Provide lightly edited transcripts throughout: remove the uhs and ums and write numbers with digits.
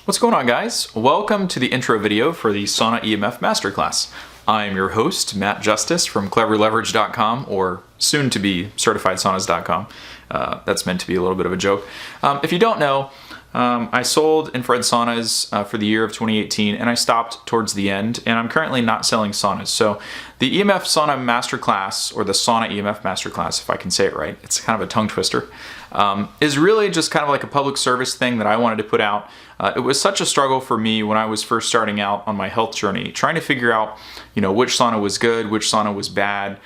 What's going on, guys? Welcome to the intro video for the Sauna EMF Masterclass. I'm your host, Matt Justice from cleverleverage.com, or soon to be certifiedsaunas.com. That's meant to be a little bit of a joke. If you don't know, I sold infrared saunas for the year of 2018, and I stopped towards the end, and I'm currently not selling saunas. So the EMF Sauna Masterclass, or the Sauna EMF Masterclass, if I can say it right, it's kind of a tongue twister, is really just kind of like a public service thing that I wanted to put out. It was such a struggle for me when I was first starting out on my health journey, trying to figure out, which sauna was good, which sauna was bad.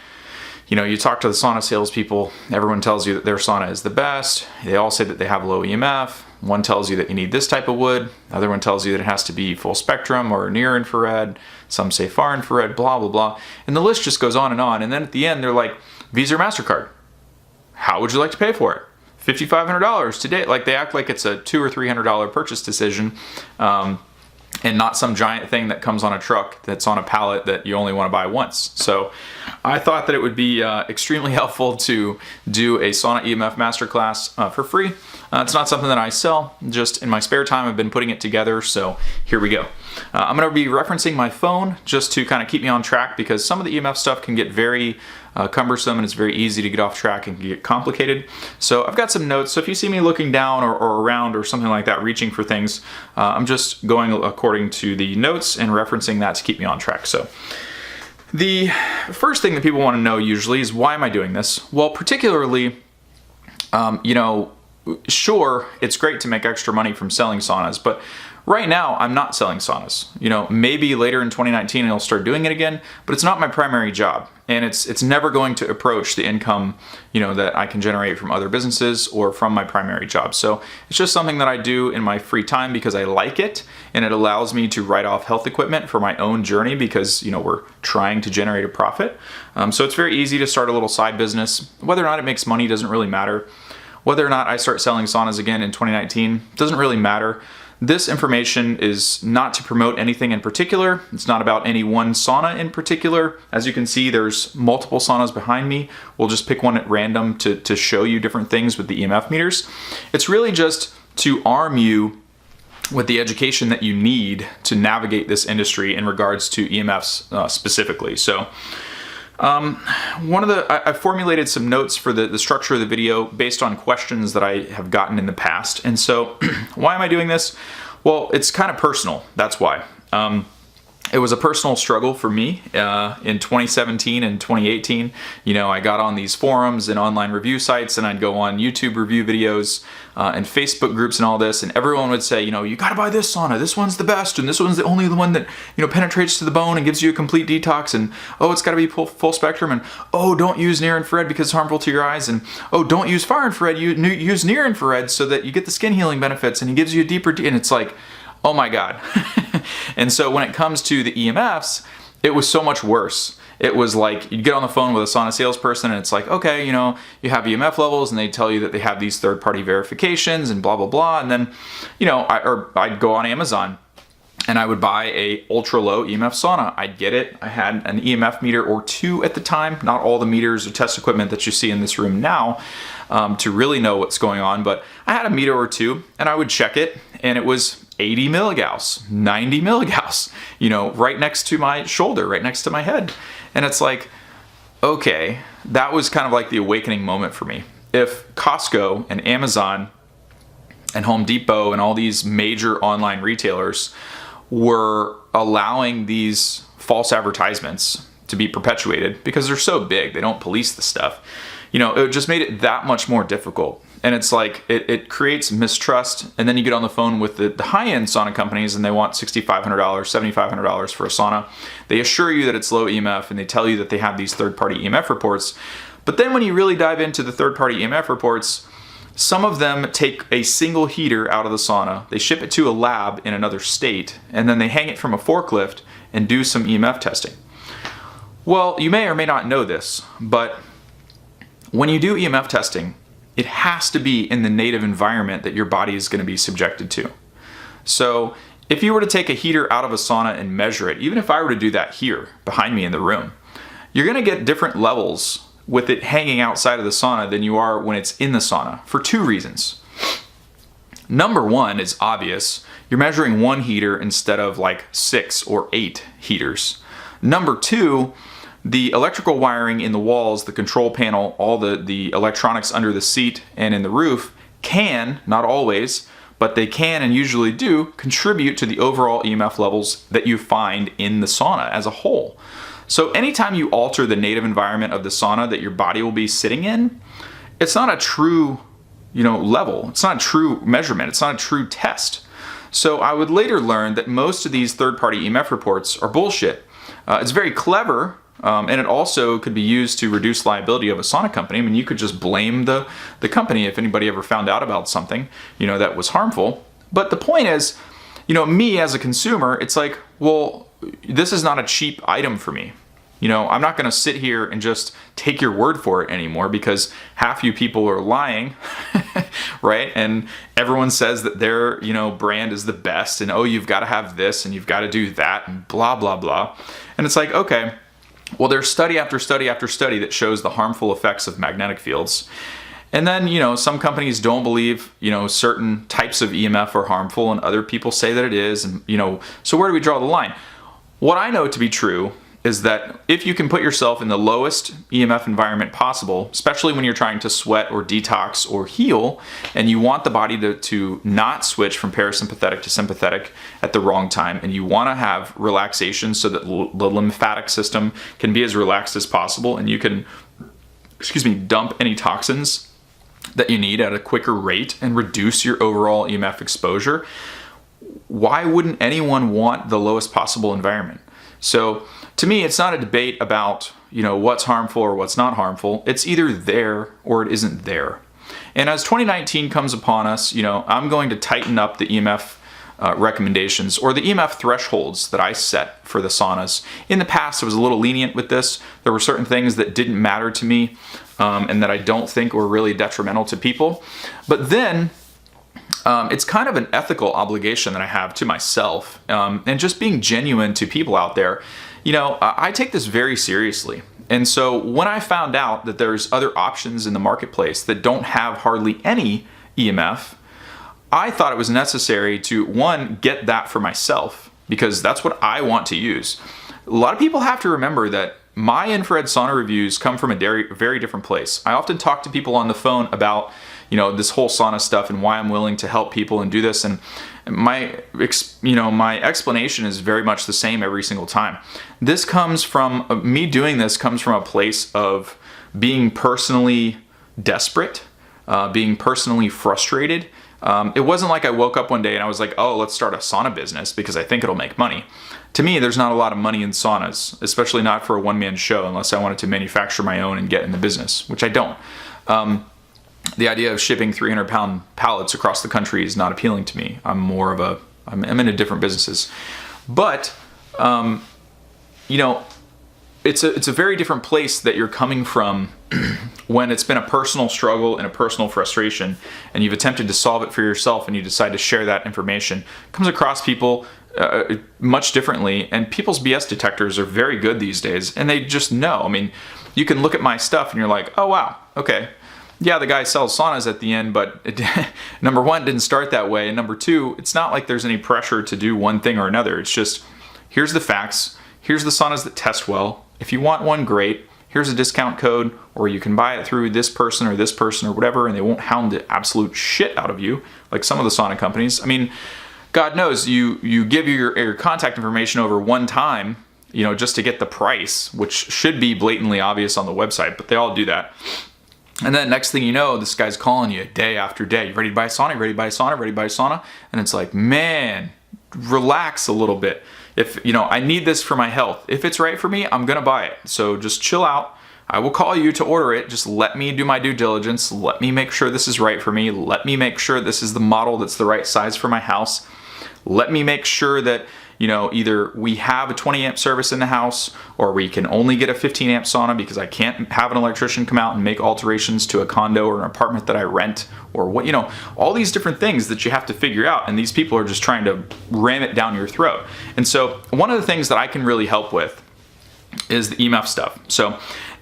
You talk to the sauna salespeople, everyone tells you that their sauna is the best. They all say that they have low EMF. One tells you that you need this type of wood. Other one tells you that it has to be full spectrum or near infrared. Some say far infrared, blah, blah, blah. And the list just goes on. And then at the end, they're like, Visa or MasterCard. How would you like to pay for it? $5,500 today. Like, they act like it's a $200 or $300 purchase decision. And not some giant thing that comes on a truck that's on a pallet that you only want to buy once. So I thought that it would be extremely helpful to do a Sauna EMF Masterclass for free. It's not something that I sell, just in my spare time I've been putting it together, so here we go. I'm going to be referencing my phone just to kind of keep me on track, because some of the EMF stuff can get very cumbersome and it's very easy to get off track and get complicated. So I've got some notes, so if you see me looking down or around or something like that, reaching for things, I'm just going according to the notes and referencing that to keep me on track. So the first thing that people want to know usually is, why am I doing this? Well, particularly, sure, it's great to make extra money from selling saunas, but right now I'm not selling saunas. Maybe later in 2019 I'll start doing it again, but it's not my primary job, and it's never going to approach the income, that I can generate from other businesses or from my primary job. So it's just something that I do in my free time because I like it, and it allows me to write off health equipment for my own journey because, we're trying to generate a profit. So it's very easy to start a little side business. Whether or not it makes money doesn't really matter. Whether or not I start selling saunas again in 2019 doesn't really matter. This information is not to promote anything in particular. It's not about any one sauna in particular. As you can see, there's multiple saunas behind me. We'll just pick one at random to show you different things with the EMF meters. It's really just to arm you with the education that you need to navigate this industry in regards to EMFs specifically. So I formulated some notes for the structure of the video based on questions that I have gotten in the past. And so why am I doing this? Well, it's kind of personal. That's why. It was a personal struggle for me in 2017 and 2018. I got on these forums and online review sites, and I'd go on YouTube review videos and Facebook groups and all this, and everyone would say, you gotta buy this sauna, this one's the best, and this one's the only one that, penetrates to the bone and gives you a complete detox, and oh, it's gotta be full spectrum, and oh, don't use near infrared because it's harmful to your eyes, and oh, don't use far infrared, use near infrared so that you get the skin healing benefits, and he gives you a deeper, and it's like, oh my God. And so when it comes to the EMFs, it was so much worse. It was like, you'd get on the phone with a sauna salesperson and it's like, okay, you have EMF levels, and they tell you that they have these third-party verifications and blah, blah, blah. And then, I'd go on Amazon and I would buy a ultra-low EMF sauna. I'd get it. I had an EMF meter or two at the time, not all the meters or test equipment that you see in this room now, to really know what's going on, but I had a meter or two, and I would check it, and it was 80 milligauss, 90 milligauss, right next to my shoulder, right next to my head. And it's like, okay, that was kind of like the awakening moment for me. If Costco and Amazon and Home Depot and all these major online retailers were allowing these false advertisements to be perpetuated because they're so big, they don't police the stuff, it just made it that much more difficult. And it's like, it creates mistrust, and then you get on the phone with the high-end sauna companies and they want $6,500, $7,500 for a sauna. They assure you that it's low EMF, and they tell you that they have these third-party EMF reports. But then when you really dive into the third-party EMF reports, some of them take a single heater out of the sauna, they ship it to a lab in another state, and then they hang it from a forklift and do some EMF testing. Well, you may or may not know this, but when you do EMF testing, it has to be in the native environment that your body is going to be subjected to. So if you were to take a heater out of a sauna and measure it, even if I were to do that here behind me in the room, you're going to get different levels with it hanging outside of the sauna than you are when it's in the sauna, for two reasons. Number one is obvious. You're measuring one heater instead of like 6 or 8 heaters. Number two, the electrical wiring in the walls, the control panel, all the electronics under the seat and in the roof can, not always, but they can and usually do contribute to the overall EMF levels that you find in the sauna as a whole. So anytime you alter the native environment of the sauna that your body will be sitting in, it's not a true, level. It's not a true measurement. It's not a true test. So I would later learn that most of these third-party EMF reports are bullshit. It's very clever, and it also could be used to reduce liability of a sauna company. I mean, you could just blame the company if anybody ever found out about something, that was harmful. But the point is, me as a consumer, it's like, well, this is not a cheap item for me. I'm not going to sit here and just take your word for it anymore because half you people are lying, right? And everyone says that their, brand is the best and, oh, you've got to have this and you've got to do that and blah, blah, blah. And it's like, okay, well, there's study after study after study that shows the harmful effects of magnetic fields. And then, some companies don't believe, certain types of EMF are harmful and other people say that it is. And, so where do we draw the line? What I know to be true is that if you can put yourself in the lowest EMF environment possible, especially when you're trying to sweat or detox or heal, and you want the body to not switch from parasympathetic to sympathetic at the wrong time, and you want to have relaxation so that the lymphatic system can be as relaxed as possible, and you can, dump any toxins that you need at a quicker rate and reduce your overall EMF exposure, why wouldn't anyone want the lowest possible environment? So to me, it's not a debate about, what's harmful or what's not harmful. It's either there or it isn't there. And as 2019 comes upon us, I'm going to tighten up the EMF recommendations or the EMF thresholds that I set for the saunas. In the past, I was a little lenient with this. There were certain things that didn't matter to me and that I don't think were really detrimental to people. But then it's kind of an ethical obligation that I have to myself and just being genuine to people out there. I take this very seriously. And so when I found out that there's other options in the marketplace that don't have hardly any EMF, I thought it was necessary to, one, get that for myself because that's what I want to use. A lot of people have to remember that my infrared sauna reviews come from a very, very different place. I often talk to people on the phone about this whole sauna stuff and why I'm willing to help people and do this. And my explanation is very much the same every single time. This comes from, me doing this comes from a place of being personally desperate, being personally frustrated. It wasn't like I woke up one day and I was like, oh, let's start a sauna business because I think it'll make money. To me, there's not a lot of money in saunas, especially not for a one-man show unless I wanted to manufacture my own and get in the business, which I don't. The idea of shipping 300-pound pallets across the country is not appealing to me. I'm into different businesses. But, it's a very different place that you're coming from when it's been a personal struggle and a personal frustration and you've attempted to solve it for yourself and you decide to share that information. It comes across people much differently, and people's BS detectors are very good these days, and they just know. I mean, you can look at my stuff and you're like, oh wow, okay. Yeah, the guy sells saunas at the end, but number one, it didn't start that way. And number two, it's not like there's any pressure to do one thing or another. It's just, here's the facts. Here's the saunas that test well. If you want one, great. Here's a discount code, or you can buy it through this person or whatever, and they won't hound the absolute shit out of you, like some of the sauna companies. I mean, God knows, you give your contact information over one time, just to get the price, which should be blatantly obvious on the website, but they all do that. And then next thing you know, this guy's calling you day after day. You ready to buy a sauna? You ready to buy a sauna? Ready to buy a sauna? And it's like, man, relax a little bit. If, I need this for my health. If it's right for me, I'm going to buy it. So just chill out. I will call you to order it. Just let me do my due diligence. Let me make sure this is right for me. Let me make sure this is the model that's the right size for my house. Let me make sure that, either we have a 20 amp service in the house or we can only get a 15 amp sauna because I can't have an electrician come out and make alterations to a condo or an apartment that I rent or what, all these different things that you have to figure out. And these people are just trying to ram it down your throat. And so one of the things that I can really help with is the EMF stuff. So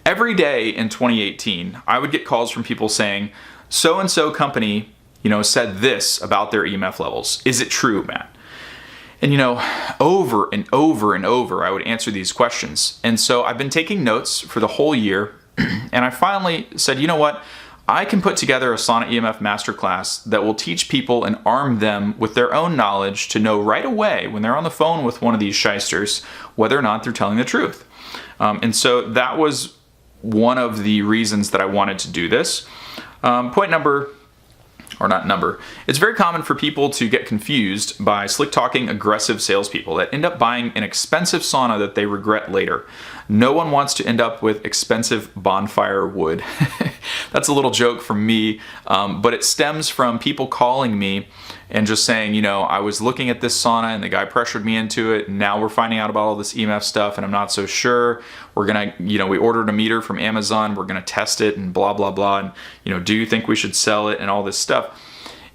every day in 2018, I would get calls from people saying, so-and-so company said this about their EMF levels. Is it true, Matt? And over and over and over, I would answer these questions. And so I've been taking notes for the whole year, and I finally said, you know what? I can put together a Sauna EMF Masterclass that will teach people and arm them with their own knowledge to know right away when they're on the phone with one of these shysters whether or not they're telling the truth. And so that was one of the reasons that I wanted to do this. It's very common for people to get confused by slick-talking, aggressive salespeople that end up buying an expensive sauna that they regret later. No one wants to end up with expensive bonfire wood. That's a little joke from me, but it stems from people calling me and just saying, I was looking at this sauna and the guy pressured me into it, and now we're finding out about all this EMF stuff and I'm not so sure. We're gonna, we ordered a meter from Amazon, we're gonna test it and blah, blah, blah, and do you think we should sell it and all this stuff.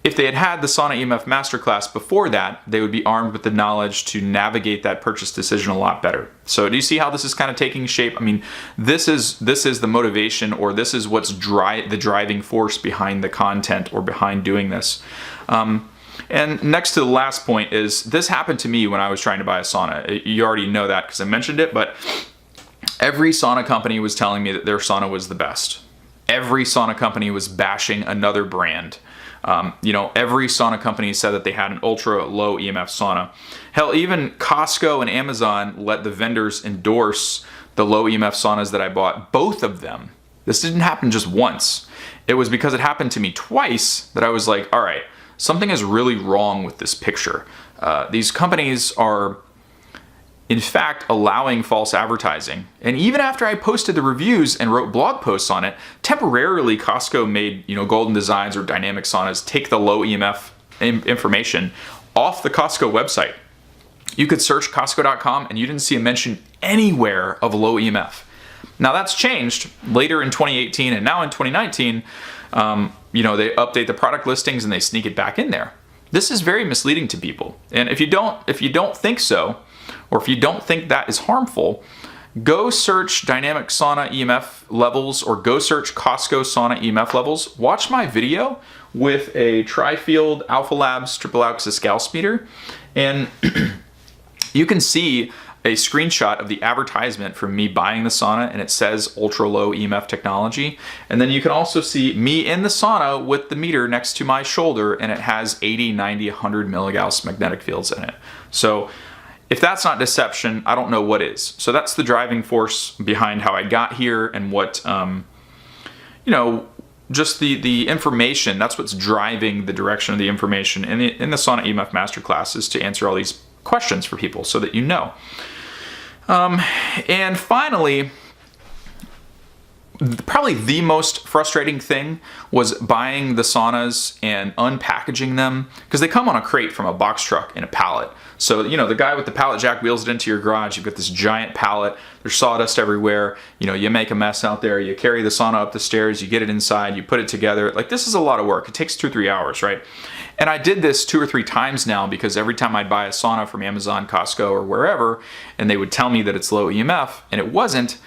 If they had had the Sauna EMF Masterclass before that, they would be armed with the knowledge to navigate that purchase decision a lot better. So do you see how this is kind of taking shape? I mean, this is the motivation, or this is what's the driving force behind the content or behind doing this. And next to the last point is, this happened to me when I was trying to buy a sauna. You already know that because I mentioned it, but every sauna company was telling me that their sauna was the best. Every sauna company was bashing another brand. Every sauna company said that they had an ultra low EMF sauna. Hell, even Costco and Amazon let the vendors endorse the low EMF saunas that I bought, both of them. This didn't happen just once. It was because it happened to me twice that I was like, all right, something is really wrong with this picture. These companies are, in fact, allowing false advertising. And even after I posted the reviews and wrote blog posts on it, temporarily Costco made, Golden Designs or Dynamic Saunas take the low EMF information off the Costco website. You could search Costco.com and you didn't see a mention anywhere of low EMF. Now that's changed later in 2018 and now in 2019. They update the product listings and they sneak it back in there. This is very misleading to people. And if you don't think so, or if you don't think that is harmful, go search Dynamic Sauna EMF levels or go search Costco Sauna EMF levels. Watch my video with a Tri-Field Alpha Labs Triple Axis Gauss meter, and you can see a screenshot of the advertisement from me buying the sauna, and it says ultra low EMF technology. And then you can also see me in the sauna with the meter next to my shoulder, and it has 80, 90, 100 milligauss magnetic fields in it. So if that's not deception, I don't know what is. So that's the driving force behind how I got here and what, just the information. That's what's driving the direction of the information in the Sauna EMF Masterclass, is to answer all these questions for people so that you know. And finally, probably the most frustrating thing was buying the saunas and unpackaging them, because they come on a crate from a box truck in a pallet. So, the guy with the pallet jack wheels it into your garage. You've got this giant pallet. There's sawdust everywhere. You make a mess out there. You carry the sauna up the stairs. You get it inside. You put it together. Like, this is a lot of work. It takes 2 or 3 hours, right? And I did this 2 or 3 times now, because every time I'd buy a sauna from Amazon, Costco, or wherever, and they would tell me that it's low EMF, and it wasn't,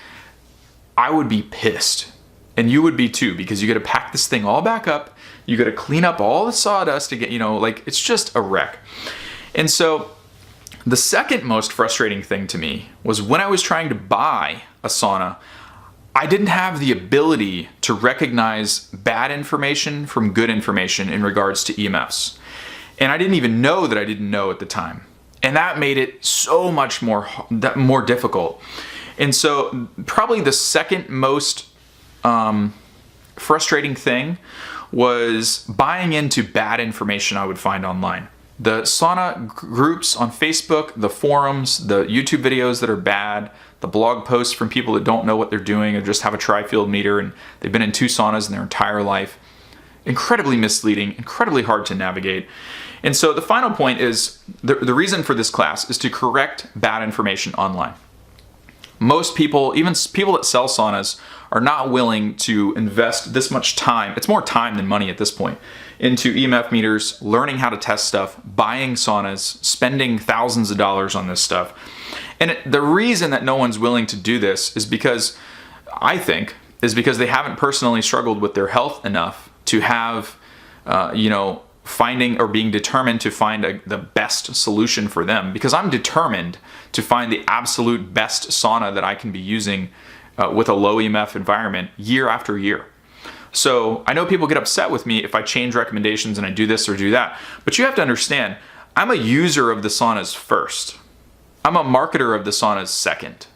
I would be pissed. And you would be too, because you got to pack this thing all back up. You got to clean up all the sawdust to get, it's just a wreck. And so the second most frustrating thing to me was when I was trying to buy a sauna, I didn't have the ability to recognize bad information from good information in regards to EMFs. And I didn't even know that I didn't know at the time. And that made it so much more difficult. And so probably the second most frustrating thing was buying into bad information I would find online. The sauna groups on Facebook, the forums, the YouTube videos that are bad, the blog posts from people that don't know what they're doing or just have a Tri-Field meter and they've been in 2 saunas in their entire life. Incredibly misleading, incredibly hard to navigate. And so the final point is, the reason for this class is to correct bad information online. Most people, even people that sell saunas, are not willing to invest this much time. It's more time than money at this point into EMF meters, learning how to test stuff, buying saunas, spending thousands of dollars on this stuff. And the reason that no one's willing to do this is because, I think, they haven't personally struggled with their health enough to have finding or being determined to find the best solution for them, because I'm determined to find the absolute best sauna that I can be using with a low EMF environment year after year. So I know people get upset with me if I change recommendations and I do this or do that, but you have to understand, I'm a user of the saunas first. I'm a marketer of the saunas second.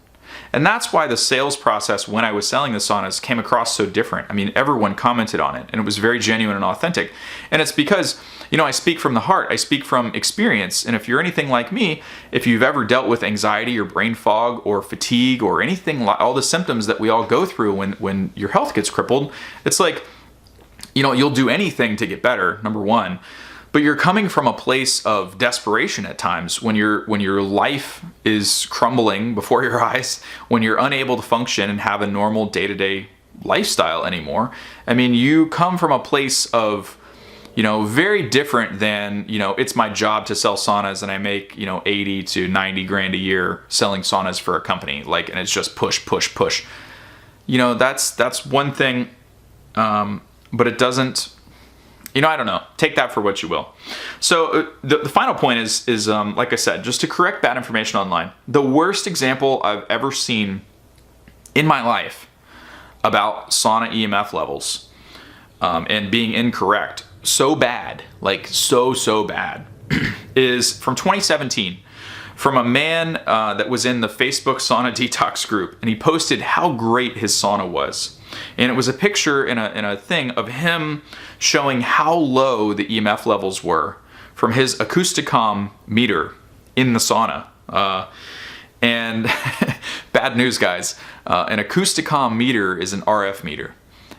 And that's why the sales process when I was selling the saunas came across so different. I mean, everyone commented on it and it was very genuine and authentic. And it's because, I speak from the heart, I speak from experience. And if you're anything like me, if you've ever dealt with anxiety or brain fog or fatigue or anything, all the symptoms that we all go through when your health gets crippled, it's like, you'll do anything to get better, number one. But you're coming from a place of desperation at times when your life is crumbling before your eyes, when you're unable to function and have a normal day-to-day lifestyle anymore. I mean, you come from a place of, very different than, it's my job to sell saunas and I make, 80 to 90 grand a year selling saunas for a company. And it's just push, push, push. That's one thing, but it doesn't, I don't know. Take that for what you will. So the final point is like I said, just to correct bad information online. The worst example I've ever seen in my life about sauna EMF levels and being incorrect, so bad, so bad, is from 2017. From a man that was in the Facebook sauna detox group, and he posted how great his sauna was. And it was a picture in a thing of him showing how low the EMF levels were from his Acousticom meter in the sauna. And bad news, guys, an Acousticom meter is an RF meter.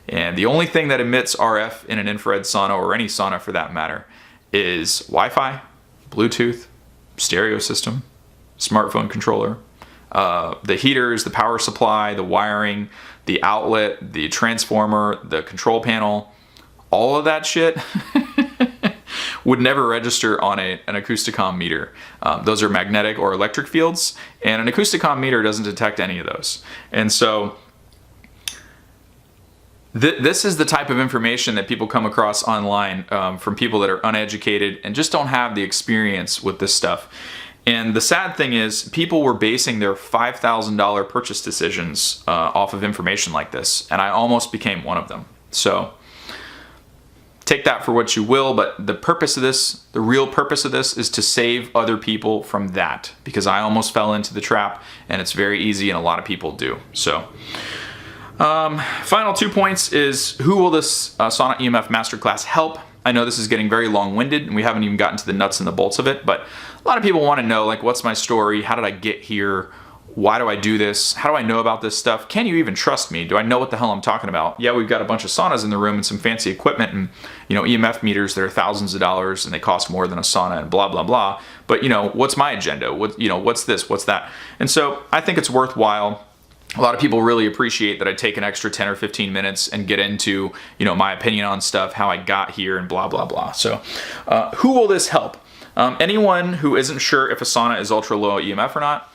And the only thing that emits RF in an infrared sauna, or any sauna for that matter, is Wi-Fi, Bluetooth, stereo system, smartphone controller, the heaters, the power supply, the wiring, the outlet, the transformer, the control panel, all of that shit would never register on an Acousticom meter. Those are magnetic or electric fields, and an Acousticom meter doesn't detect any of those. And so this is the type of information that people come across online from people that are uneducated and just don't have the experience with this stuff. And the sad thing is, people were basing their $5,000 purchase decisions off of information like this, and I almost became one of them. So take that for what you will, but the purpose of this, the real purpose of this, is to save other people from that, because I almost fell into the trap, and it's very easy, and a lot of people do. So final 2 points is, who will this Sauna EMF Masterclass help? I know this is getting very long-winded, and we haven't even gotten to the nuts and the bolts of it, but a lot of people want to know, what's my story? How did I get here? Why do I do this? How do I know about this stuff? Can you even trust me? Do I know what the hell I'm talking about? Yeah, we've got a bunch of saunas in the room and some fancy equipment and, EMF meters that are thousands of dollars and they cost more than a sauna and blah, blah, blah. But, what's my agenda? What's this? What's that? And so I think it's worthwhile. A lot of people really appreciate that I take an extra 10 or 15 minutes and get into, my opinion on stuff, how I got here and blah, blah, blah. So who will this help? Anyone who isn't sure if a sauna is ultra low EMF or not.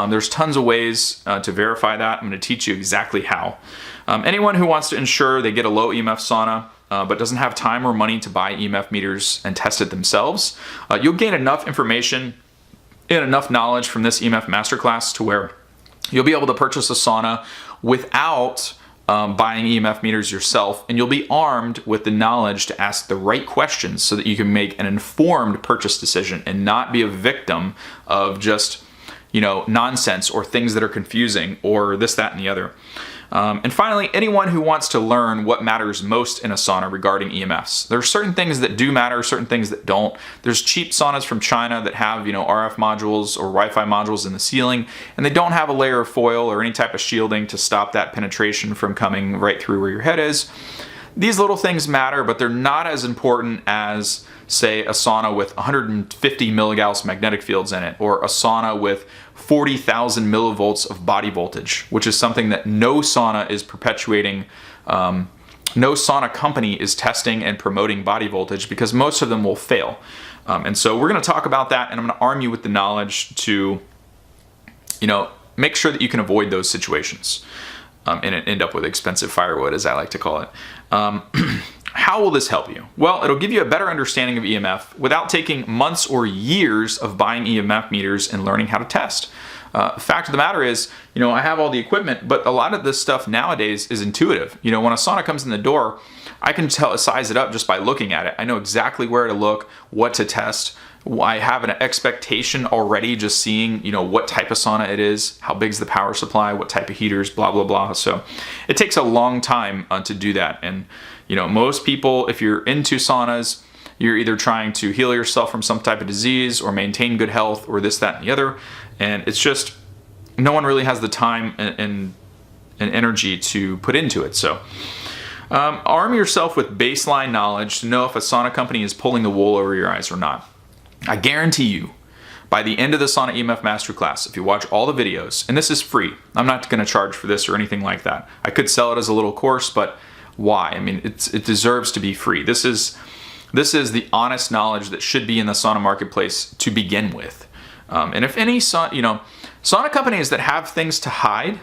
There's tons of ways to verify that. I'm going to teach you exactly how. Anyone who wants to ensure they get a low EMF sauna but doesn't have time or money to buy EMF meters and test it themselves, you'll gain enough information and enough knowledge from this EMF Masterclass to where you'll be able to purchase a sauna without buying EMF meters yourself, and you'll be armed with the knowledge to ask the right questions so that you can make an informed purchase decision and not be a victim of just nonsense or things that are confusing or this, that, and the other. And finally, anyone who wants to learn what matters most in a sauna regarding EMFs. There are certain things that do matter, certain things that don't. There's cheap saunas from China that have, RF modules or Wi-Fi modules in the ceiling, and they don't have a layer of foil or any type of shielding to stop that penetration from coming right through where your head is. These little things matter, but they're not as important as, say, a sauna with 150 milligauss magnetic fields in it, or a sauna with 40,000 millivolts of body voltage, which is something that no sauna is perpetuating. No sauna company is testing and promoting body voltage because most of them will fail. And so we're going to talk about that, and I'm going to arm you with the knowledge to, make sure that you can avoid those situations and end up with expensive firewood, as I like to call it. How will this help you? Well, it'll give you a better understanding of EMF without taking months or years of buying EMF meters and learning how to test. Fact of the matter is, I have all the equipment, but a lot of this stuff nowadays is intuitive. When a sauna comes in the door, I can size it up just by looking at it. I know exactly where to look, what to test. I have an expectation already just seeing, what type of sauna it is, how big's the power supply, what type of heaters, blah, blah, blah. So it takes a long time to do that. And, most people, if you're into saunas, you're either trying to heal yourself from some type of disease or maintain good health or this, that, and the other. And it's just, no one really has the time and energy to put into it. So arm yourself with baseline knowledge to know if a sauna company is pulling the wool over your eyes or not. I guarantee you, by the end of the Sauna EMF Masterclass, if you watch all the videos, and this is free, I'm not going to charge for this or anything like that. I could sell it as a little course, but why? I mean, it deserves to be free. This is the honest knowledge that should be in the sauna marketplace to begin with. And if any sauna companies that have things to hide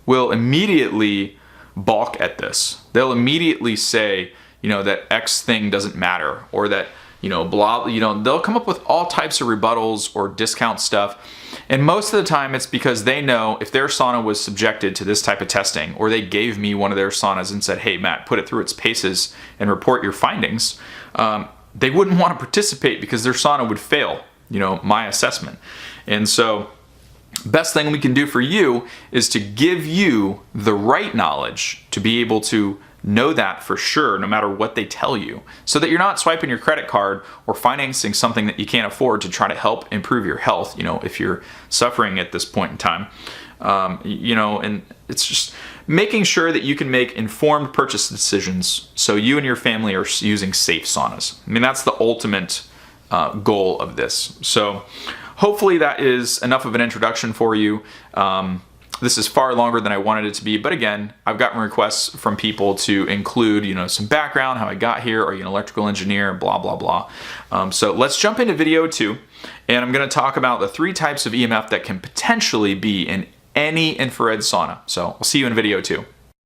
will immediately balk at this. They'll immediately say, that X thing doesn't matter, or that, blah, they'll come up with all types of rebuttals or discount stuff. And most of the time it's because they know if their sauna was subjected to this type of testing, or they gave me one of their saunas and said, hey, Matt, put it through its paces and report your findings, they wouldn't want to participate because their sauna would fail, my assessment. And so best thing we can do for you is to give you the right knowledge to be able to know that for sure, no matter what they tell you, so that you're not swiping your credit card or financing something that you can't afford to try to help improve your health, if you're suffering at this point in time. And it's just making sure that you can make informed purchase decisions so you and your family are using safe saunas. I mean, that's the ultimate goal of this. So hopefully that is enough of an introduction for you. This is far longer than I wanted it to be, but again, I've gotten requests from people to include, some background, how I got here, are you an electrical engineer, blah, blah, blah. So let's jump into video 2, and I'm going to talk about the 3 types of EMF that can potentially be in any infrared sauna. So I'll see you in video 2.